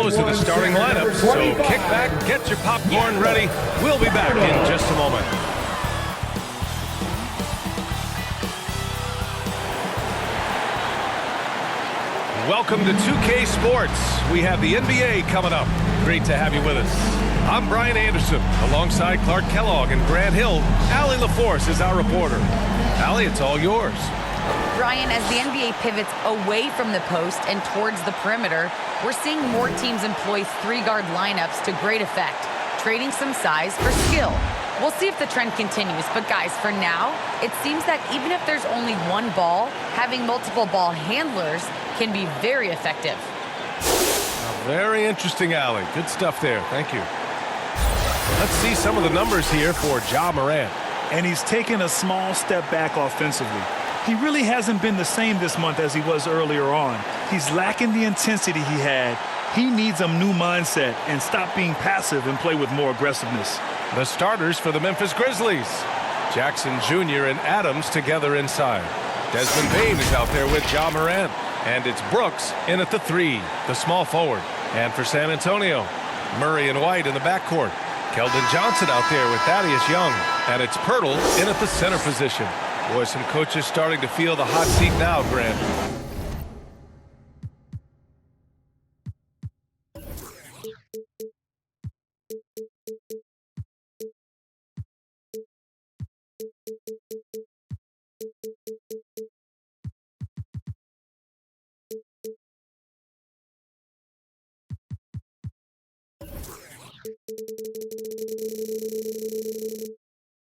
Those are the starting lineups, so kick back, get your popcorn ready. We'll be back in just a moment. Welcome to 2K Sports. We have the NBA coming up. Great to have you with us. I'm Brian Anderson, alongside Clark Kellogg and Grant Hill. Allie LaForce is our reporter. Allie, it's all yours. Brian, as the NBA pivots away from the post and towards the perimeter, we're seeing more teams employ three-guard lineups to great effect, trading some size for skill. We'll see if the trend continues, but guys, for now, it seems that even if there's only one ball, having multiple ball handlers can be very effective. Very interesting, Allie. Good stuff there. Thank you. Let's see some of the numbers here for Ja Morant. And he's taken a small step back offensively. He really hasn't been the same this month as he was earlier on. He's lacking the intensity he had. He needs a new mindset and stop being passive and play with more aggressiveness. The starters for the Memphis Grizzlies. Jackson Jr. and Adams together inside. Desmond Bane is out there with Ja Morant. And it's Brooks in at the three, the small forward. And for San Antonio, Murray and White in the backcourt. Keldon Johnson out there with Thaddeus Young. And it's Pirtle in at the center position. Boy, some coaches starting to feel the hot seat now, Grant.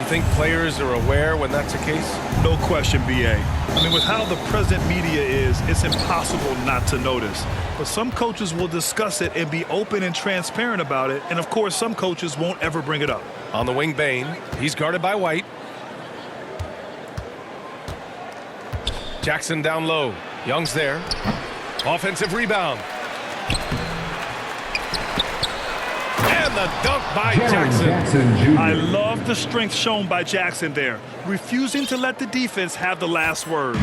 Think players are aware when that's the case? No question, B.A. I mean, with how the present media is, it's impossible not to notice. But some coaches will discuss it and be open and transparent about it. And, of course, some coaches won't ever bring it up. On the wing, Bane. He's guarded by White. Jackson down low. Young's there. Offensive rebound. And the dunk by Jackson. I love the strength shown by Jackson there, refusing to let the defense have the last word.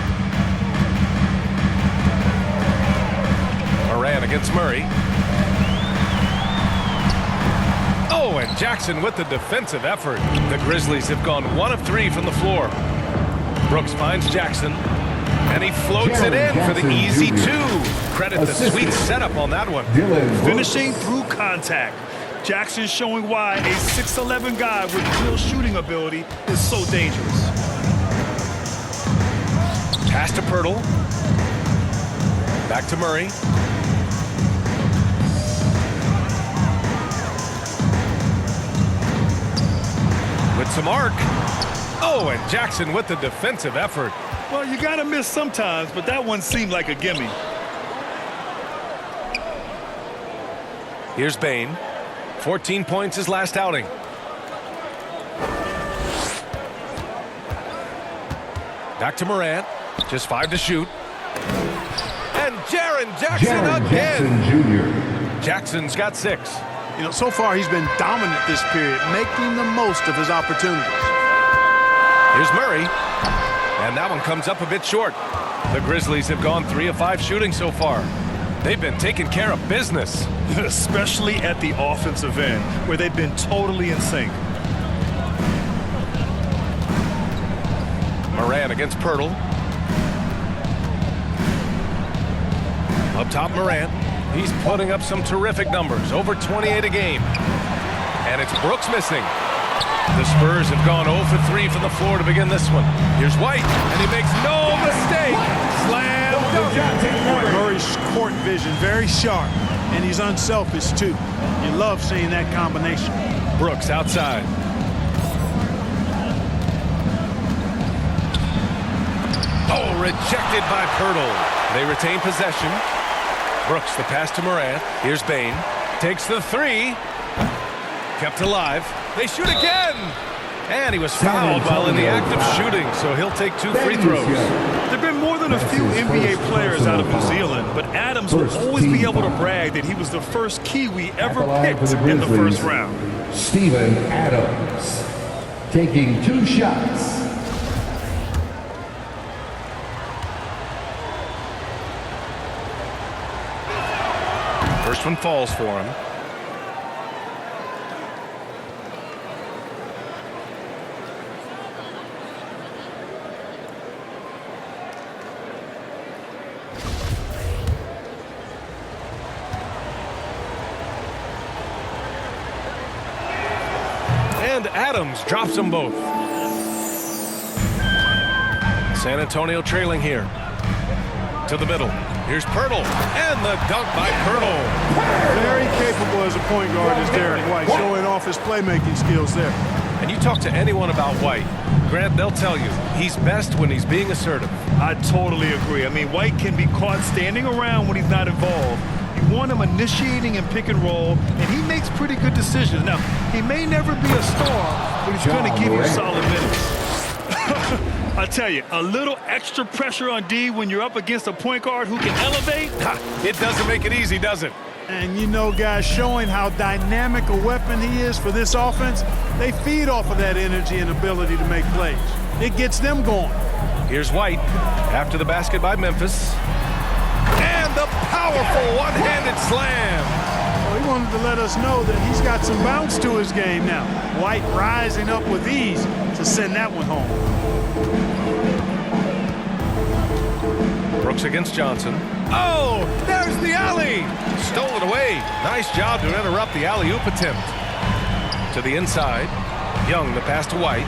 Morant against Murray. Oh, and Jackson with the defensive effort. The Grizzlies have gone 1 of 3 from the floor. Brooks finds Jackson, and he floats it in for the easy 2. Credit the sweet setup on that one. Finishing through contact. Jackson showing why a 6'11" guy with real shooting ability is so dangerous. Pass to Pirtle. Back to Murray. With some arc. Oh, and Jackson with the defensive effort. Well, you got to miss sometimes, but that one seemed like a gimme. Here's Bane. 14 points his last outing. Back to Morant. Just 5 to shoot. And Jaren Jackson again. Jackson's got 6. You know, so far he's been dominant this period, making the most of his opportunities. Here's Murray. And that one comes up a bit short. The Grizzlies have gone 3 of 5 shooting so far. They've been taking care of business. Especially at the offensive end, where they've been totally in sync. Morant against Pirtle. Up top, Morant. He's putting up some terrific numbers, over 28 a game. And it's Brooks missing. The Spurs have gone 0 for 3 from the floor to begin this one. Here's White, and he makes no mistake. Slam dunk. Murray's court vision, very sharp, and he's unselfish, too. You love seeing that combination. Brooks outside. Oh, rejected by Pirtle. They retain possession. Brooks, the pass to Morant. Here's Bane. Takes the 3. Kept alive. They shoot again. And he was fouled while in the act of shooting, so he'll take 2 free throws. There have been more than a few NBA players out of New Zealand, but Adams will always be able to brag that he was the first Kiwi ever picked in the first round. Steven Adams taking 2 shots. one falls for him. And Adams drops them both. San Antonio trailing here. To the middle. Here's Pirtle. And the dunk by Pirtle. Very capable as a point guard is Derek White, showing off his playmaking skills there. And you talk to anyone about White, Grant, they'll tell you he's best when he's being assertive. I totally agree. I mean, White can be caught standing around when he's not involved. You want him initiating and pick and roll, and he makes pretty good decisions. Now, he may never be a star, but he's going to give you solid minutes. I tell you, a little extra pressure on D when you're up against a point guard who can elevate. It doesn't make it easy, does it? And you know, guys, showing how dynamic a weapon he is for this offense, they feed off of that energy and ability to make plays. It gets them going. Here's White after the basket by Memphis. And the powerful one-handed slam. Well, he wanted to let us know that he's got some bounce to his game now. White rising up with ease to send that one home. Brooks against Johnson. Oh, there's the alley. Stole it away. Nice job to interrupt the alley-oop attempt. To the inside. Young, the pass to White.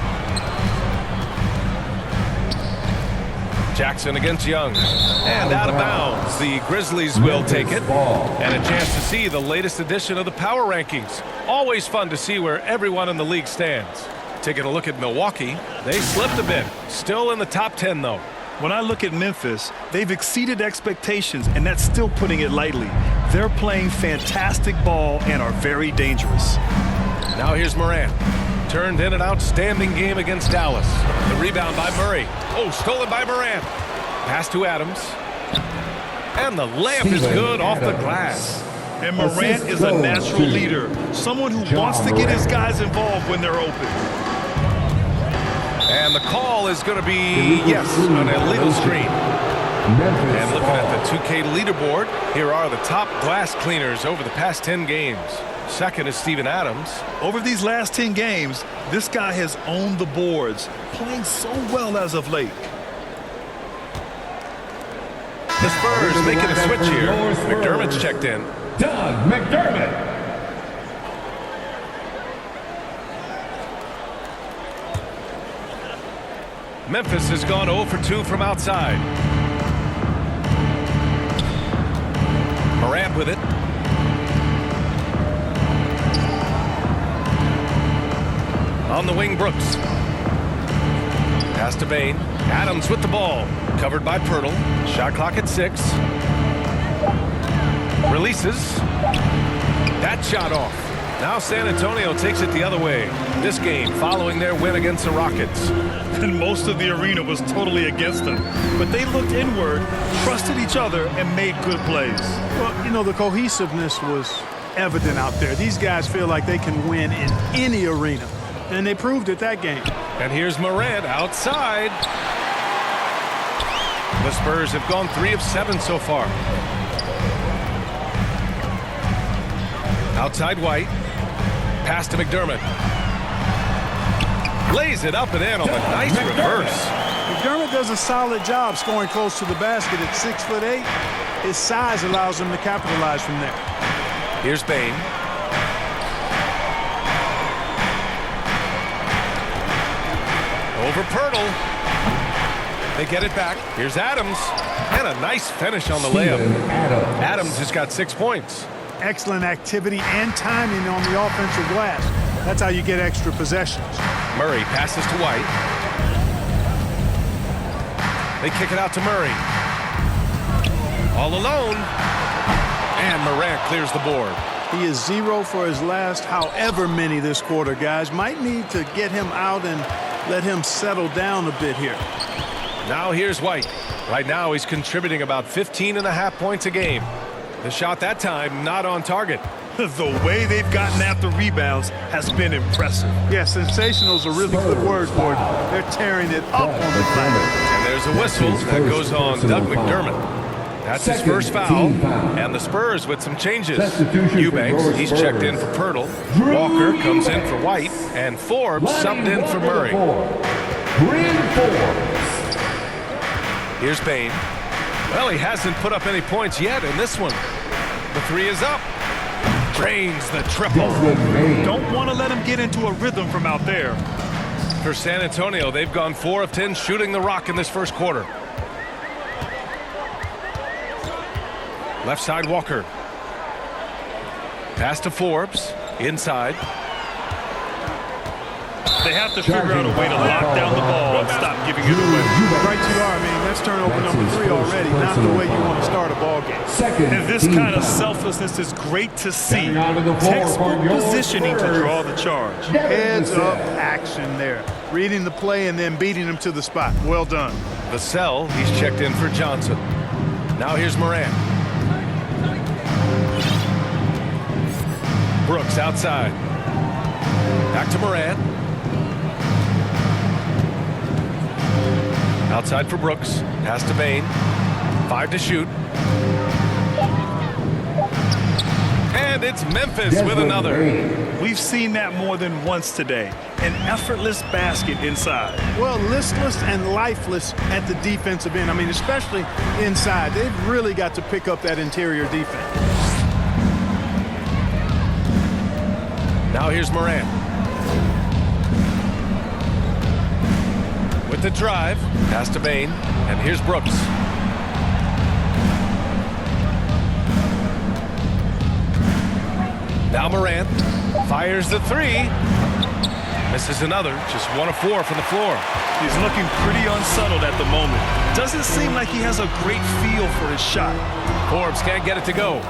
Jackson against Young. And out of bounds. The Grizzlies will take it. And a chance to see the latest edition of the power rankings. Always fun to see where everyone in the league stands. Taking a look at Milwaukee. They slipped a bit. Still in the top 10, though. When I look at Memphis, they've exceeded expectations, and that's still putting it lightly. They're playing fantastic ball and are very dangerous. Now here's Morant. Turned in an outstanding game against Dallas. The rebound by Murray. Oh, stolen by Morant. Pass to Adams. And the layup is good off the glass. And Morant is a natural leader, someone who wants to get his guys involved when they're open. And the call is going to be, yes, an illegal screen. And looking at the 2K leaderboard, here are the top glass cleaners over the past 10 games. Second is Steven Adams. Over these last 10 games, this guy has owned the boards, playing so well as of late. The Spurs making a switch here. McDermott's checked in. Doug McDermott. Memphis has gone 0 for 2 from outside. Morant with it. On the wing, Brooks. Pass to Bain. Adams with the ball. Covered by Pirtle. Shot clock at 6. Releases. That shot off. Now San Antonio takes it the other way. This game following their win against the Rockets. And most of the arena was totally against them. But they looked inward, trusted each other, and made good plays. Well, you know, the cohesiveness was evident out there. These guys feel like they can win in any arena. And they proved it that game. And here's Morant outside. The Spurs have gone 3 of 7 so far. Outside White. Pass to McDermott. Lays it up and in on the nice reverse. McDermott does a solid job scoring close to the basket at 6'8". His size allows him to capitalize from there. Here's Bain. Over Pirtle. They get it back. Here's Adams. And a nice finish on the layup. Adams has got 6 points. Excellent activity and timing on the offensive glass. That's how you get extra possessions. Murray passes to White. They kick it out to Murray. All alone. And Morant clears the board. He is 0 for his last however many this quarter, guys. Might need to get him out and let him settle down a bit here. Now here's White. Right now he's contributing about 15.5 points a game. The shot that time not on target. The way they've gotten after rebounds has been impressive. Yeah, sensational is a really good word for it. They're tearing it up on the glass. And there's a whistle that goes on Doug McDermott. That's his first foul. And the Spurs with some changes. Eubanks, he's checked in for Pirtle. Walker comes in for White. And Forbes subbed in for Murray. Here's Bain. Well, he hasn't put up any points yet in this one. The three is up. Drains the triple. Don't want to let him get into a rhythm from out there. For San Antonio, they've gone 4 of 10 shooting the rock in this first quarter. Left side, Walker. Pass to Forbes. Inside. They have to figure out a way to lock down the ball and stop giving it away. Right you are. I mean, that's turnover number 3 already. Not the way you want to start a ball game. And this kind of selflessness is great to see. Textbook positioning to draw the charge. Heads up action there. Reading the play and then beating him to the spot. Well done. Vassell, he's checked in for Johnson. Now here's Moran. Brooks outside. Back to Moran. Outside for Brooks. Pass to Bain. 5 to shoot. And it's Memphis with another. We've seen that more than once today. An effortless basket inside. Well, listless and lifeless at the defensive end. I mean, especially inside. They've really got to pick up that interior defense. Now here's Moran. With the drive. Pass to Bain. And here's Brooks. Now Moran fires the 3. Misses another. Just 1 of 4 from the floor. He's looking pretty unsettled at the moment. Doesn't seem like he has a great feel for his shot. Forbes can't get it to go.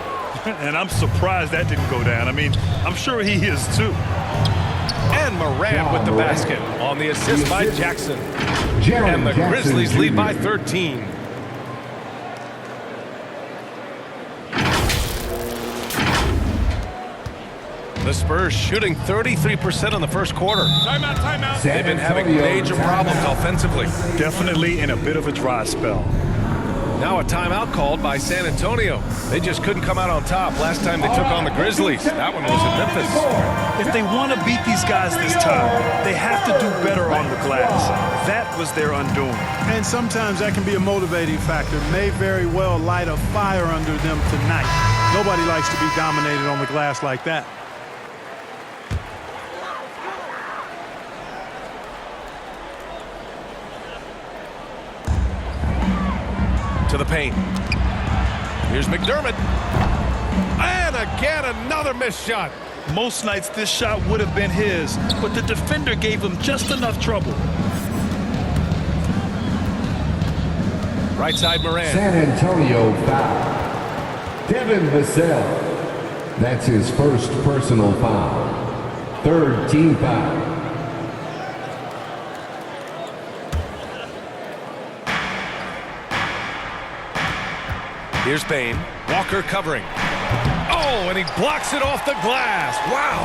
And I'm surprised that didn't go down. I mean, I'm sure he is too. And Moran with the basket on the assist by Jackson. And the Grizzlies lead by 13. The Spurs shooting 33% in the first quarter. Timeout, timeout. They've been having major problems offensively. Definitely in a bit of a dry spell. Now a timeout called by San Antonio. They just couldn't come out on top last time they took on the Grizzlies. That one was in Memphis. If they want to beat these guys this time, they have to do better on the glass. That was their undoing. And sometimes that can be a motivating factor. May very well light a fire under them tonight. Nobody likes to be dominated on the glass like that. To the paint. Here's McDermott. And again, another missed shot. Most nights this shot would have been his, but the defender gave him just enough trouble. Right side, Moran. San Antonio foul. Devin Vassell. That's his first personal foul. 3rd team foul. Here's Bain. Walker covering. Oh, and he blocks it off the glass. Wow.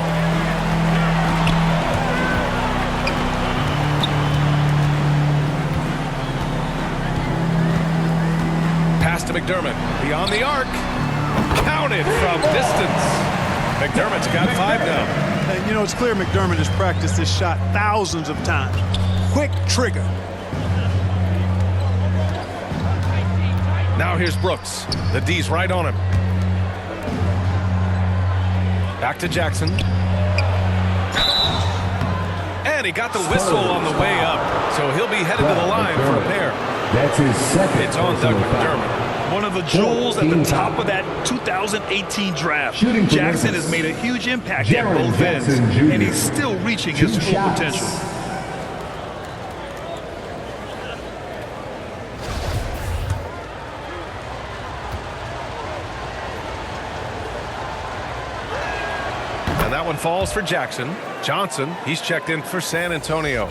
Pass to McDermott. Beyond the arc. Counted from distance. McDermott's got 5 now. And, you know, it's clear McDermott has practiced this shot thousands of times. Quick trigger. Now here's Brooks. The D's right on him. Back to Jackson. And he got the whistle on the way up. So he'll be headed to the line for a pair. That's his second. It's on Doug McDermott. One of the jewels at the top of that 2018 draft. Jackson has made a huge impact at both ends, and he's still reaching his full potential. That one falls for Jackson. Johnson, he's checked in for San Antonio.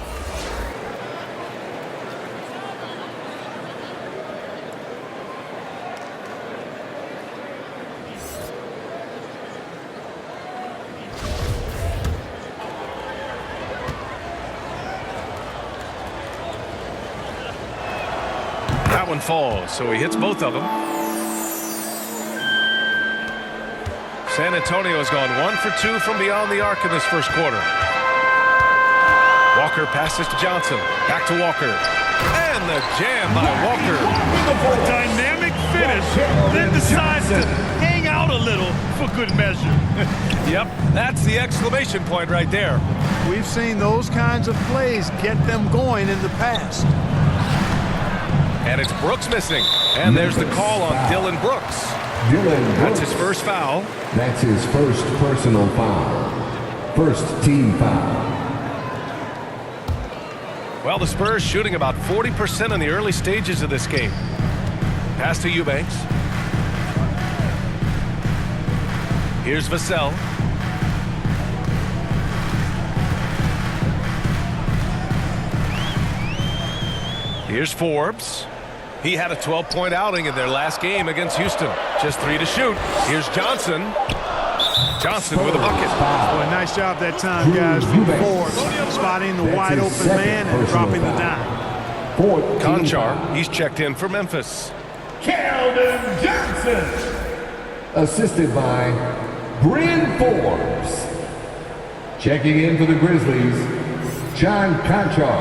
That one falls, so he hits both of them. San Antonio has gone 1 for 2 from beyond the arc in this first quarter. Walker passes to Johnson. Back to Walker. And the jam by Walker. A dynamic finish, then decides to hang out a little for good measure. Yep, that's the exclamation point right there. We've seen those kinds of plays get them going in the past. And it's Brooks missing. And there's the call on Dylan Brooks. That's his first foul. That's his first personal foul. First team foul. Well, the Spurs shooting about 40% in the early stages of this game. Pass to Eubanks. Here's Vassell. Here's Forbes. He had a 12-point outing in their last game against Houston. Just 3 to shoot. Here's Johnson. Johnson with a bucket. Boy, nice job that time, guys, from Forbes, spotting the wide open man and dropping the dime. Conchar, he's checked in for Memphis. Keldon Johnson. Assisted by Bryn Forbes. Checking in for the Grizzlies, John Conchar.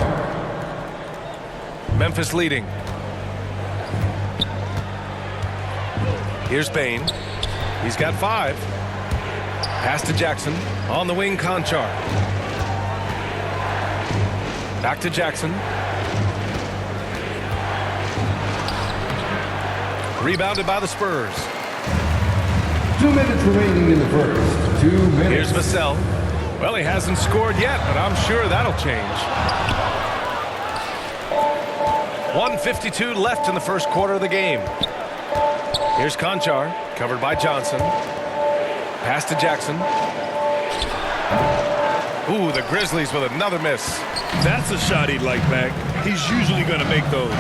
Memphis leading. Here's Bain. He's got 5. Pass to Jackson. On the wing, Conchar. Back to Jackson. Rebounded by the Spurs. 2 minutes remaining in the first. 2 minutes. Here's Vassell. Well, he hasn't scored yet, but I'm sure that'll change. 1:52 left in the first quarter of the game. Here's Conchar, covered by Johnson. Pass to Jackson. Ooh, the Grizzlies with another miss. That's a shot he'd like back. He's usually going to make those.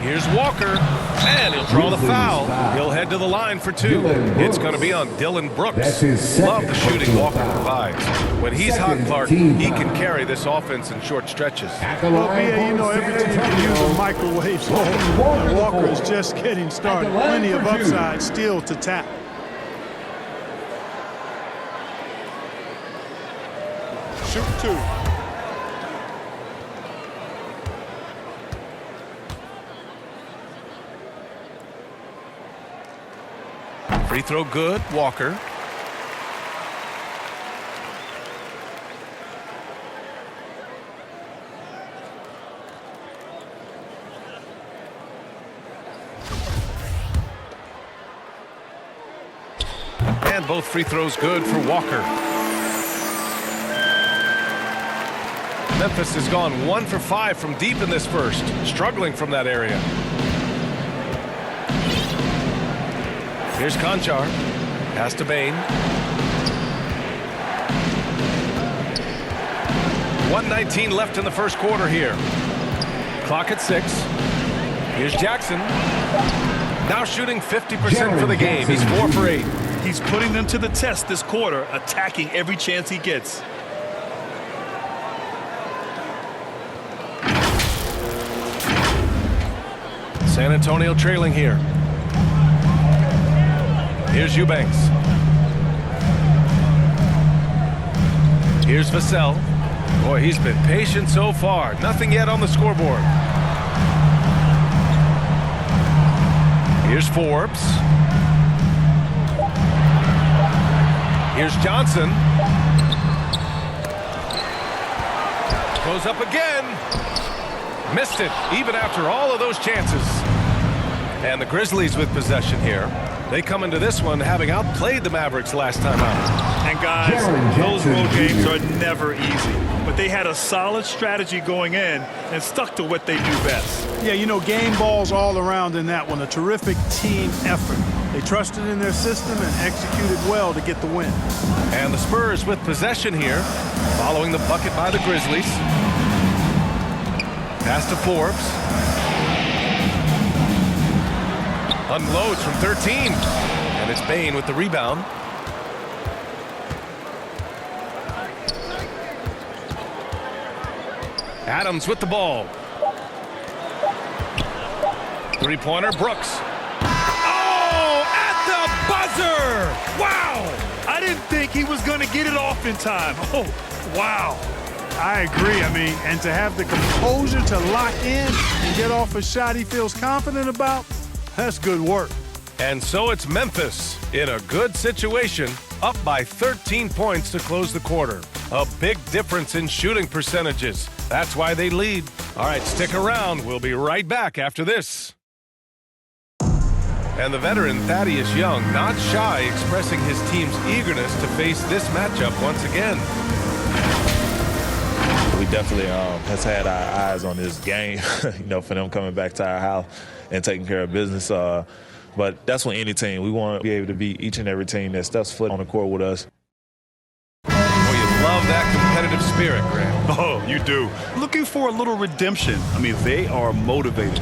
Here's Walker, and he'll draw the foul. He'll head to the line for 2. It's going to be on Dylan Brooks. That's his Love the second shooting Walker foul. provides. When he's hot, Clark, he can carry this offense in short stretches. Well, BA, you know every team can use a microwave zone. And Walker is just getting started. Plenty of upside still to tap. Shoot 2. Free throw good, Walker. And both free throws good for Walker. Memphis has gone 1 for 5 from deep in this first, struggling from that area. Here's Conchar. Pass to Bain. 1:19 left in the first quarter here. Clock at 6. Here's Jackson. Now shooting 50% for the game. He's 4 for 8. He's putting them to the test this quarter, attacking every chance he gets. San Antonio trailing here. Here's Eubanks. Here's Vassell. Boy, he's been patient so far. Nothing yet on the scoreboard. Here's Forbes. Here's Johnson. Goes up again. Missed it, even after all of those chances. And the Grizzlies with possession here. They come into this one having outplayed the Mavericks last time out. And guys, those road games are never easy. But they had a solid strategy going in and stuck to what they do best. Yeah, you know, game balls all around in that one. A terrific team effort. They trusted in their system and executed well to get the win. And the Spurs with possession here, following the bucket by the Grizzlies. Pass to Forbes. Unloads from 13. And it's Bain with the rebound. Adams with the ball. Three-pointer, Brooks. Oh, at the buzzer! Wow! didn't think he was going to get it off in time. Oh, wow. I agree. I mean, and to have the composure to lock in and get off a shot he feels confident about, that's good work. And so it's Memphis in a good situation, up by 13 points to close the quarter. A big difference in shooting percentages. That's why they lead. All right, stick around. We'll be right back after this. And the veteran Thaddeus Young, not shy, expressing his team's eagerness to face this matchup once again. We definitely has had our eyes on this game, you know, for them coming back to our house and taking care of business. But that's when any team, we want to be able to beat each and every team that steps foot on the court with us. Oh, you love that competitive spirit, Graham. Oh, you do. Looking for a little redemption. I mean, they are motivated.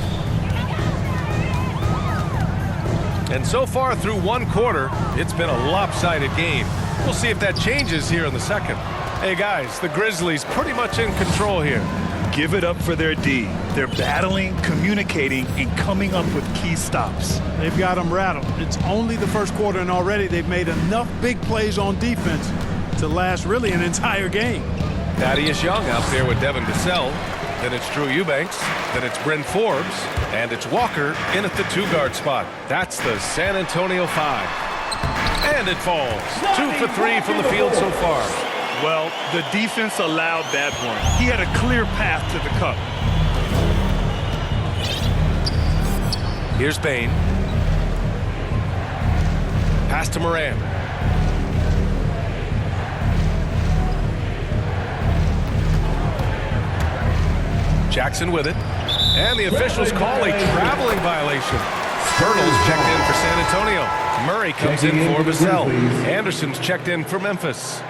And so far through one quarter, it's been a lopsided game. We'll see if that changes here in the second. Hey, guys, the Grizzlies pretty much in control here. Give it up for their D. They're battling, communicating, and coming up with key stops. They've got them rattled. It's only the first quarter, and already they've made enough big plays on defense to last really an entire game. Thaddeus Young out there with Devin Vassell. Then it's Drew Eubanks. Then it's Bryn Forbes. And it's Walker in at the two-guard spot. That's the San Antonio 5. And it falls. 2 for 3 from the field so far. Well, the defense allowed that one. He had a clear path to the cup. Here's Bain. Pass to Moran. Jackson with it. And the officials call a traveling violation. Pirtle's checked in for San Antonio. Murray comes in for Vassell. Anderson's checked in for Memphis.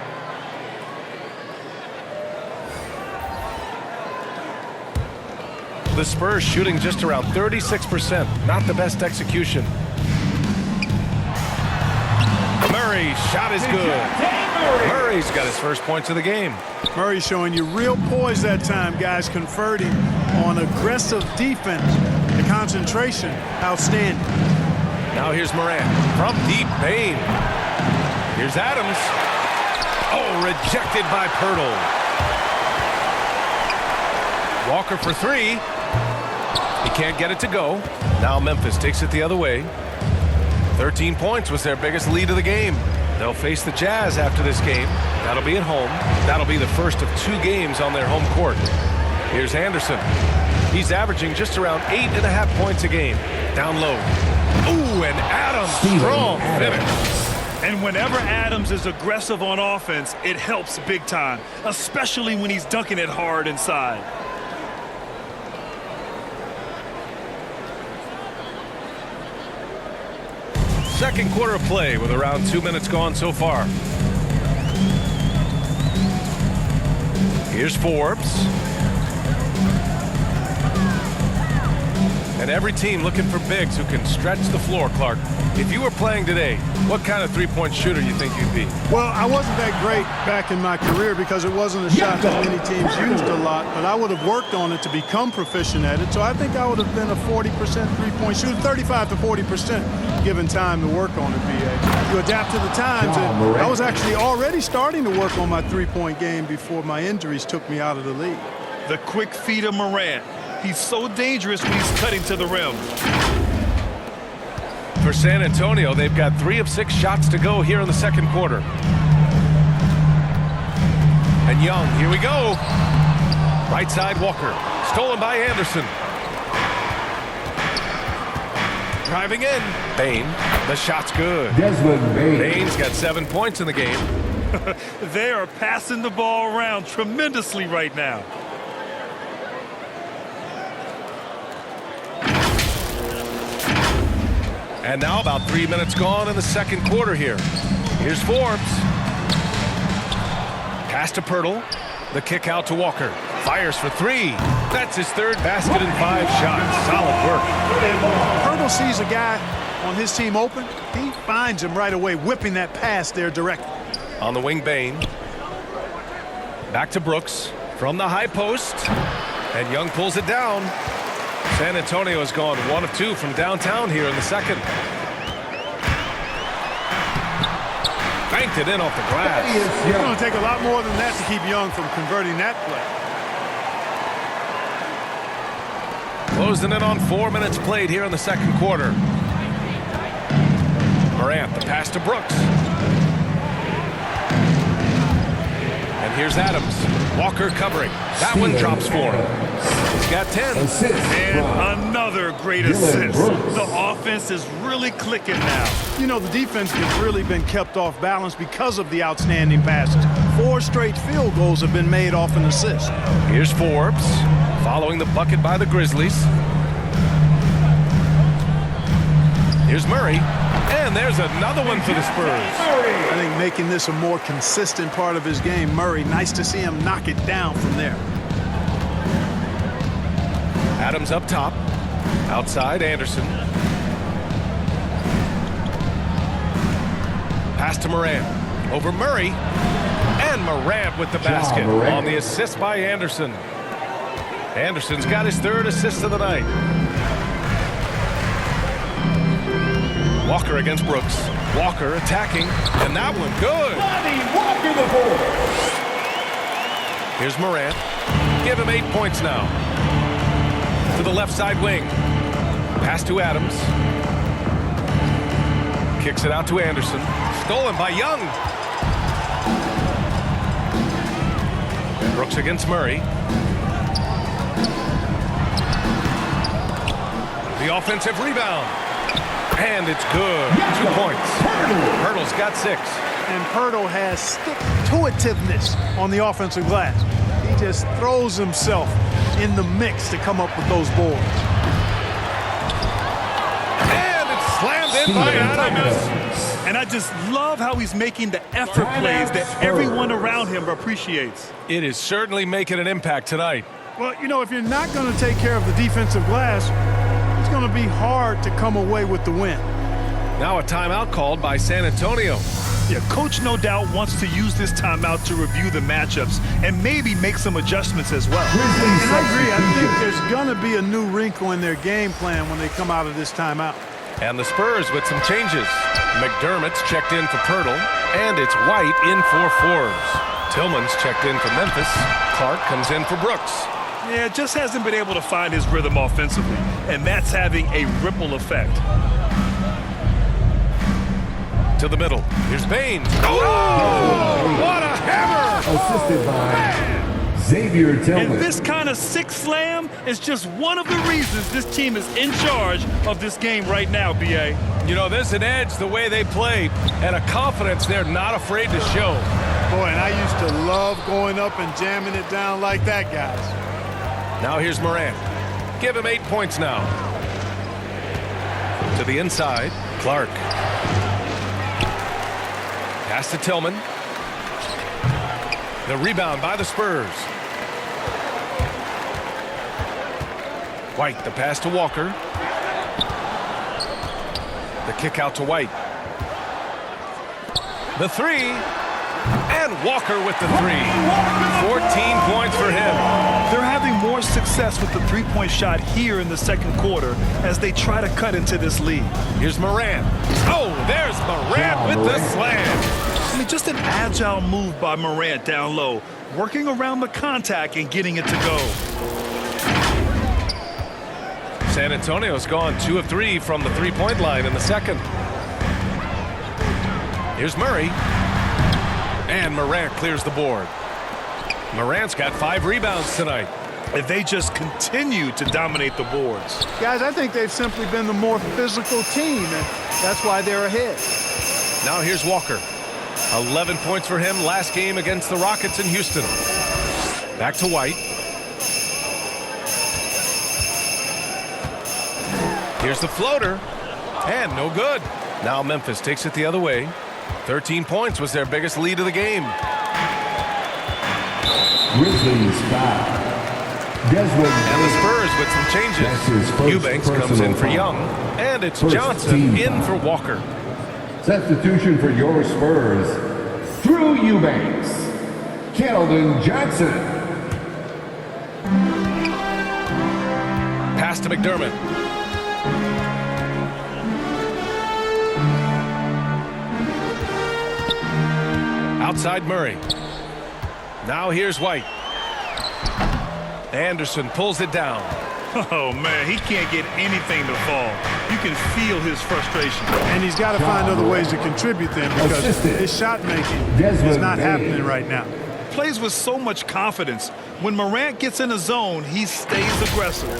The Spurs shooting just around 36%. Not the best execution. Murray's shot is good. Murray's got his first points of the game. Murray showing you real poise that time, guys, converting on aggressive defense. The concentration, outstanding. Now here's Moran from deep. Bain. Here's Adams. Oh, rejected by Pirtle. Walker for 3. He can't get it to go. Now Memphis takes it the other way. 13 points was their biggest lead of the game. They'll face the Jazz after this game. That'll be at home. That'll be the first of 2 games on their home court. Here's Anderson. He's averaging just around 8.5 points a game. Down low. Ooh, and Adams, strong finish. And whenever Adams is aggressive on offense, it helps big time, especially when he's dunking it hard inside. Second quarter of play with around 2 minutes gone so far. Here's Forbes. And every team looking for bigs who can stretch the floor, Clark. If you were playing today, what kind of three-point shooter you think you'd be? Well, I wasn't that great back in my career because it wasn't a shot that many teams used a lot, but I would have worked on it to become proficient at it. So I think I would have been a 40% three-point shooter, 35 to 40% given time to work on it, BA. You adapt to the times, and I was actually already starting to work on my three-point game before my injuries took me out of the league. The quick feed of Moran. He's so dangerous when he's cutting to the rim. For San Antonio, they've got 3 of 6 shots to go here in the second quarter. And Young, here we go. Right side, Walker. Stolen by Anderson. Driving in. Bain. The shot's good. Desmond Bain. Bain's got 7 points in the game. They are passing the ball around tremendously right now. And now about 3 minutes gone in the second quarter here. Here's Forbes. Pass to Pirtle. The kick out to Walker. Fires for 3. That's his 3rd basket in 5 shots. Solid work. Pirtle sees a guy on his team open. He finds him right away, whipping that pass there directly. On the wing, Bain. Back to Brooks from the high post. And Young pulls it down. San Antonio has gone 1 of 2 from downtown here in the second. banked it in off the glass. It's going to take a lot more than that to keep Young from converting that play. Closing in on 4 minutes played here in the second quarter. Morant, the pass to Brooks. And here's Adams. Walker covering. That one drops for him. He's got 10. And another great assist. The offense is really clicking now. You know, the defense has really been kept off balance because of the outstanding passes. 4 straight field goals have been made off an assist. Here's Forbes following the bucket by the Grizzlies. Here's Murray. And there's another one for the Spurs. I think making this a more consistent part of his game. Murray, nice to see him knock it down from there. Adams up top. Outside, Anderson. Pass to Morant. Over Murray. And Morant with the basket on the assist by Anderson. Anderson's got his 3rd assist of the night. Walker against Brooks. Walker attacking, and that one good. Walker the board. Here's Morant. Give him 8 points now. To the left side wing. Pass to Adams. Kicks it out to Anderson. Stolen by Young. Brooks against Murray. The offensive rebound. And it's good. 2 points. Hurdle's got 6. And Hurdle has stick-to-itiveness on the offensive glass. He just throws himself in the mix to come up with those boards. And it's slammed in by Adams. And I just love how he's making the effort plays that everyone around him appreciates. It is certainly making an impact tonight. Well, you know, if you're not going to take care of the defensive glass, it's going to be hard to come away with the win. Now a timeout called by San Antonio. Yeah, coach no doubt wants to use this timeout to review the matchups and maybe make some adjustments as well. And I agree. I think there's going to be a new wrinkle in their game plan when they come out of this timeout. And the Spurs with some changes. McDermott's checked in for Pirtle, and it's White in for Forbes. Tillman's checked in for Memphis. Clark comes in for Brooks. Yeah, just hasn't been able to find his rhythm offensively, and that's having a ripple effect. To the middle. Here's Baines. Oh! What a hammer! Assisted by Xavier Tillman. And this kind of sick slam is just one of the reasons this team is in charge of this game right now, B.A. You know, there's an edge the way they play and a confidence they're not afraid to show. Boy, and I used to love going up and jamming it down like that, guys. Now here's Morant. Give him 8 points now. To the inside, Clark. Pass to Tillman. The rebound by the Spurs. White, the pass to Walker. The kick out to White. The 3. And Walker with the 3. 14 points for him. They're having more success with the three-point shot here in the second quarter as they try to cut into this lead. Here's Morant. Oh, there's Morant with the slam. I mean, just an agile move by Morant down low, working around the contact and getting it to go. San Antonio's gone 2 of 3 from the three-point line in the second. Here's Murray. And Morant clears the board. Morant's got 5 rebounds tonight. If they just continue to dominate the boards. Guys, I think they've simply been the more physical team, and that's why they're ahead. Now here's Walker. 11 points for him last game against the Rockets in Houston. Back to White. Here's the floater. And no good. Now Memphis takes it the other way. 13 points was their biggest lead of the game. Grizzlies foul. Desmond And the Spurs with some changes. Eubanks comes in for Young. And it's Johnson in for Walker. Substitution for your Spurs. Drew Eubanks. Keldon Johnson. Pass to McDermott. Outside Murray. Now here's White. Anderson pulls it down. Oh, man, he can't get anything to fall. You can feel his frustration. And he's got to find other ways to contribute then because his shot making is not happening right now. Plays with so much confidence. When Morant gets in the zone, he stays aggressive.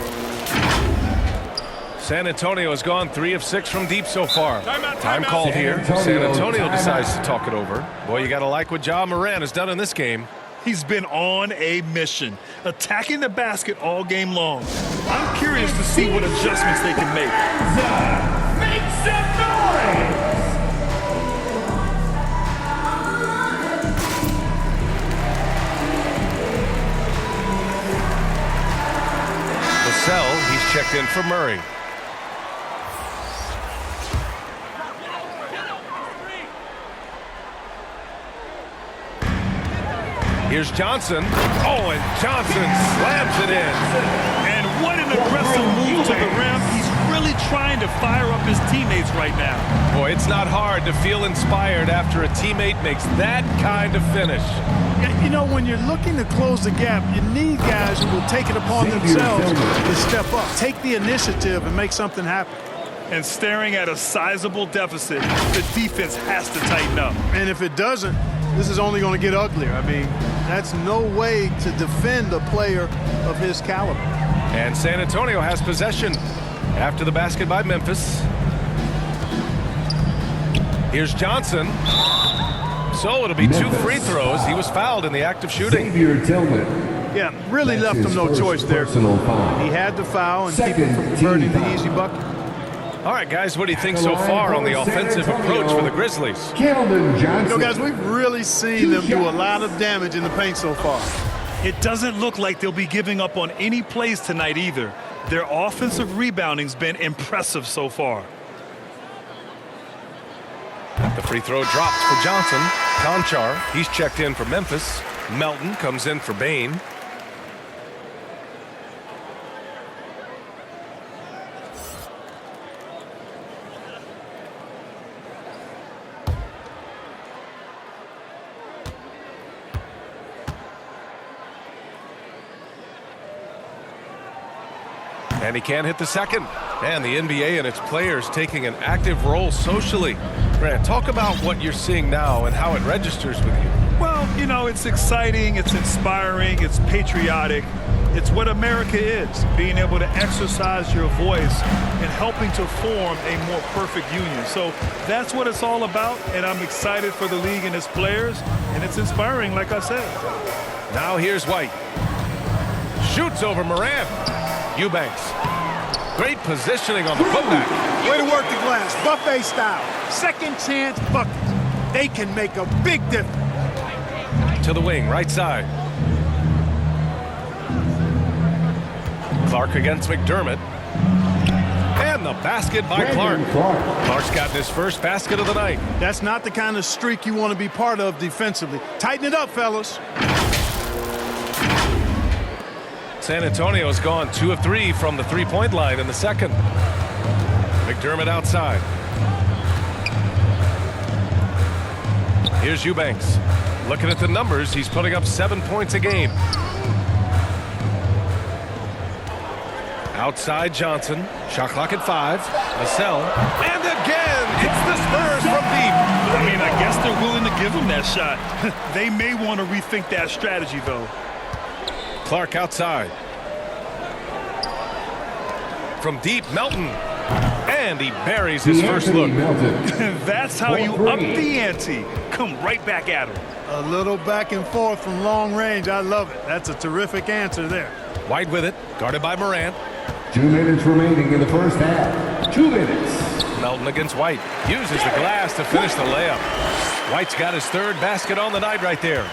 San Antonio has gone 3 of 6 from deep so far. Time timeout. called here. San San Antonio Antonio decides to talk it over. Boy, you got to like what Ja Morant has done in this game. He's been on a mission, attacking the basket all game long. I'm curious to see what adjustments they can make. Make some noise! Vassell, he's checked in for Murray. Here's Johnson. Oh, and Johnson slams it in. And what an aggressive move to the rim. He's really trying to fire up his teammates right now. Boy, it's not hard to feel inspired after a teammate makes that kind of finish. Yeah, you know, when you're looking to close the gap, you need guys who will take it upon themselves to step up, take the initiative, and make something happen. And staring at a sizable deficit, the defense has to tighten up. And if it doesn't, this is only going to get uglier. I mean, that's no way to defend a player of his caliber. And San Antonio has possession after the basket by Memphis. Here's Johnson. So it'll be Memphis 2 free throws. He was fouled in the act of shooting. Xavier Tillman. Yeah, really That's left him his no first choice there. personal foul. He had the foul and keep Second him from converting team the foul. easy bucket. All right, guys, what do you think so far on the offensive approach for the Grizzlies? Keldon Johnson. You know, guys, we've really seen them do a lot of damage in the paint so far. It doesn't look like they'll be giving up on any plays tonight either. Their offensive rebounding's been impressive so far. The free throw drops for Johnson. Conchar, he's checked in for Memphis. Melton comes in for Bain. And he can't hit the second. And the NBA and its players taking an active role socially. Grant, talk about what you're seeing now and how it registers with you. Well, you know, it's exciting, it's inspiring, it's patriotic. It's what America is, being able to exercise your voice and helping to form a more perfect union. So that's what it's all about, and I'm excited for the league and its players, and it's inspiring, like I said. Now here's White. Shoots over Morant. Eubanks. Great positioning on the putback. Way to work the glass, buffet style. Second chance buckets. They can make a big difference. To the wing, right side. Clark against McDermott. And the basket by Clark. Clark's gotten his first basket of the night. That's not the kind of streak you want to be part of defensively. Tighten it up, fellas. San Antonio's gone 2 of 3 from the three-point line in the second. McDermott outside. Here's Eubanks. Looking at the numbers, he's putting up 7 points a game. Outside Johnson. Shot clock at 5. Vassell. And again, it's the Spurs from deep. I mean, I guess they're willing to give him that shot. They may want to rethink that strategy, though. Clark outside. From deep, Melton. And he buries his first look. That's how you up the ante. Come right back at him. A little back and forth from long range. I love it. That's a terrific answer there. White with it, guarded by Morant. 2 minutes remaining in the first half. 2 minutes. Melton against White. Uses the glass to finish the layup. White's got his 3rd basket on the night right there.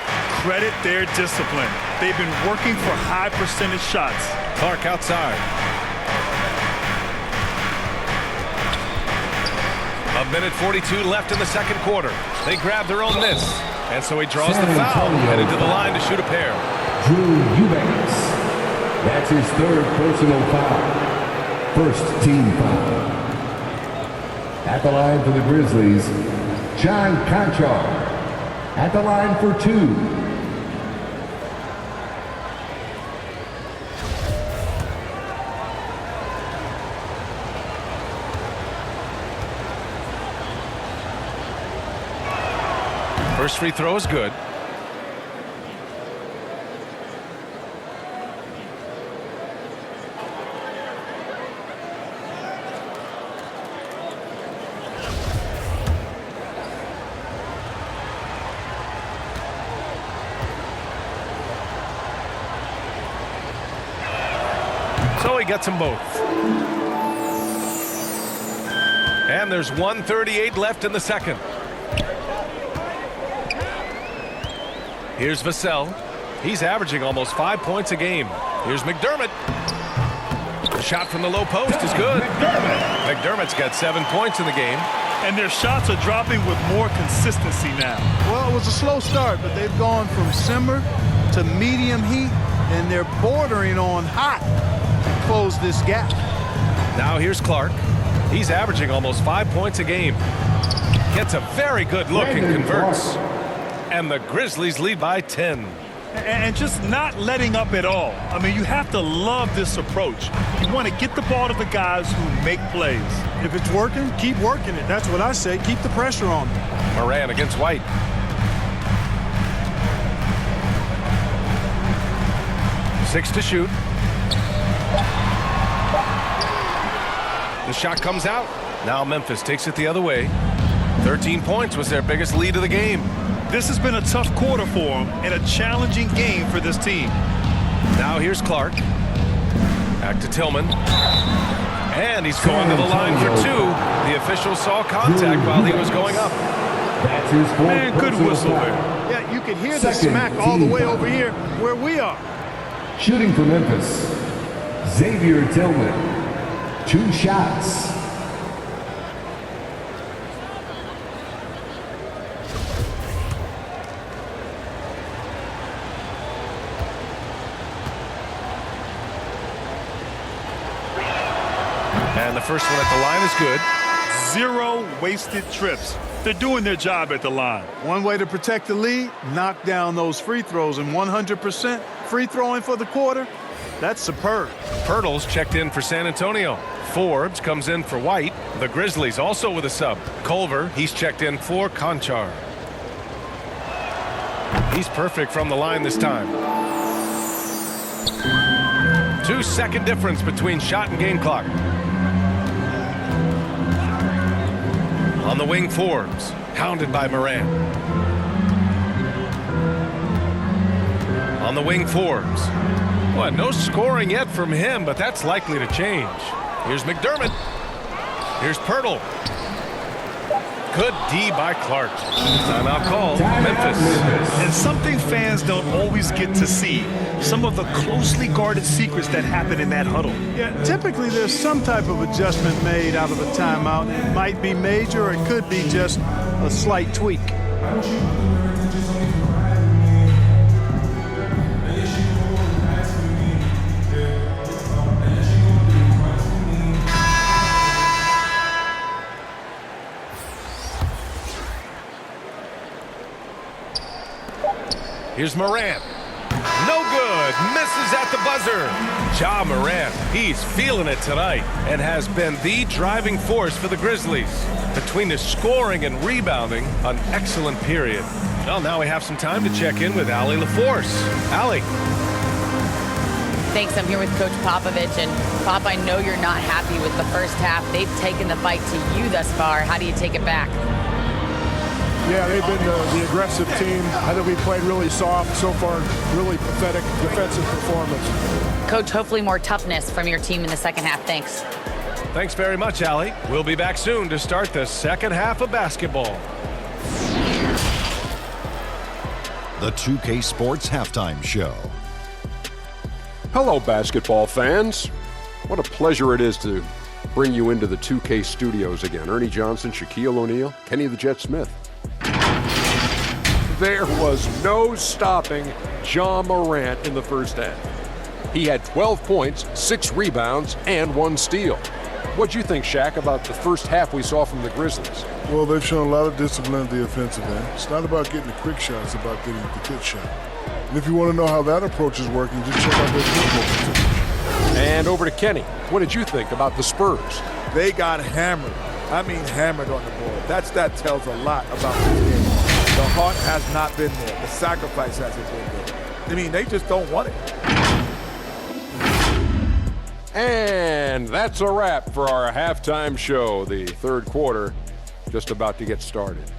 Credit their discipline. They've been working for high percentage shots. Clark outside. A minute 42 left in the second quarter. They grab their own miss. And so he draws the foul, headed to the line to shoot a pair. Drew Eubanks. That's his 3rd personal foul. First team foul. At the line for the Grizzlies, John Conchar. at the line for 2. First free throw is good. So he gets them both. And there's 1:38 left in the second. Here's Vassell. He's averaging almost 5 points a game. Here's McDermott. The shot from the low post is good. McDermott's got 7 points in the game. And their shots are dropping with more consistency now. Well, it was a slow start, but they've gone from simmer to medium heat, and they're bordering on hot to close this gap. Now here's Clark. He's averaging almost 5 points a game. Gets a very good look and converts. And the Grizzlies lead by 10. And just not letting up at all. I mean, you have to love this approach. You want to get the ball to the guys who make plays. If it's working, keep working it. That's what I say. Keep the pressure on them. Moran against White. Six to shoot. The shot comes out. Now Memphis takes it the other way. 13 points was their biggest lead of the game. This has been a tough quarter for them and a challenging game for this team. Now here's Clark. Back to Tillman. And he's going to the line for 2. The official saw contact while he was going up. That's his fourth. Man, good whistle there. Yeah, you can hear the smack all the way over here where we are. Shooting for Memphis, Xavier Tillman. 2 shots. And the first one at the line is good. 0 wasted trips. They're doing their job at the line. One way to protect the lead, knock down those free throws, and 100% free throwing for the quarter, that's superb. Pirtle's checked in for San Antonio. Forbes comes in for White. The Grizzlies also with a sub. Culver, he's checked in for Conchar. He's perfect from the line this time. 2-second difference between shot and game clock. On the wing, Forbes, hounded by Moran. On the wing, Forbes. Well, no scoring yet from him, but that's likely to change. Here's McDermott. Here's Pirtle. Good D by Clark. Timeout called. Memphis. And something fans don't always get to see. Some of the closely guarded secrets that happen in that huddle. Yeah, typically there's some type of adjustment made out of a timeout. It might be major, or it could be just a slight tweak. Here's Moran. No good. Misses at the buzzer. Ja Morant, he's feeling it tonight and has been the driving force for the Grizzlies. Between his scoring and rebounding, an excellent period. Well, now we have some time to check in with Allie LaForce. Allie. Thanks. I'm here with Coach Popovich. And Pop, I know you're not happy with the first half. They've taken the fight to you thus far. How do you take it back? Yeah, they've been the aggressive team. I think we played really soft so far. Really pathetic defensive performance. Coach, hopefully more toughness from your team in the second half. Thanks. Thanks very much, Allie. We'll be back soon to start the second half of basketball. The 2K Sports Halftime Show. Hello, basketball fans. What a pleasure it is to bring you into the 2K studios again. Ernie Johnson, Shaquille O'Neal, Kenny the Jet Smith. There was no stopping Ja Morant in the first half. He had 12 points, 6 rebounds, and 1 steal. What'd you think, Shaq, about the first half we saw from the Grizzlies? Well, they've shown a lot of discipline at the offensive end. It's not about getting the quick shot, it's about getting the good shot. And if you want to know how that approach is working, just check out their football. And over to Kenny. What did you think about the Spurs? They got hammered. I mean hammered on the board. That tells a lot about this game. The heart has not been there. The sacrifice hasn't been there. I mean, they just don't want it. And that's a wrap for our halftime show. The third quarter just about to get started.